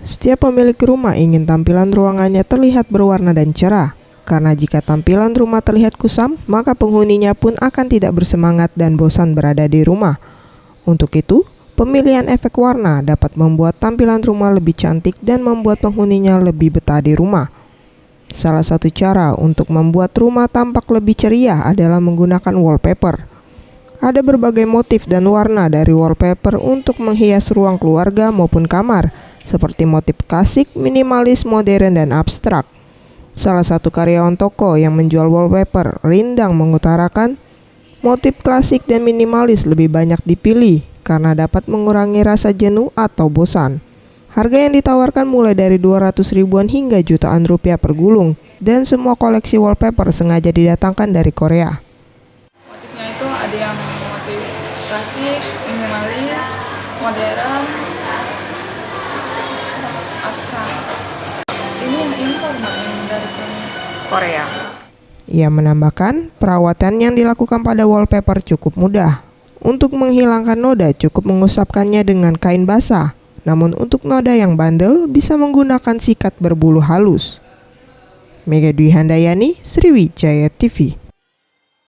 Setiap pemilik rumah ingin tampilan ruangannya terlihat berwarna dan cerah. Karena jika tampilan rumah terlihat kusam, maka penghuninya pun akan tidak bersemangat dan bosan berada di rumah. Untuk itu, pemilihan efek warna dapat membuat tampilan rumah lebih cantik dan membuat penghuninya lebih betah di rumah. Salah satu cara untuk membuat rumah tampak lebih ceria adalah menggunakan wallpaper. Ada berbagai motif dan warna dari wallpaper untuk menghias ruang keluarga maupun kamar, seperti motif klasik, minimalis, modern, dan abstrak. Salah satu karyawan toko yang menjual wallpaper, Rindang, mengutarakan motif klasik dan minimalis lebih banyak dipilih karena dapat mengurangi rasa jenuh atau bosan. Harga yang ditawarkan mulai dari 200 ribuan hingga jutaan rupiah per gulung, dan semua koleksi wallpaper sengaja didatangkan dari Korea. Motifnya itu ada yang motif klasik, minimalis, modern, abstrak. Ini yang impor dari Korea. Ia menambahkan, perawatan yang dilakukan pada wallpaper cukup mudah. Untuk menghilangkan noda cukup mengusapkannya dengan kain basah. Namun untuk noda yang bandel bisa menggunakan sikat berbulu halus. Mega Dwi Handayani, Sriwijaya TV.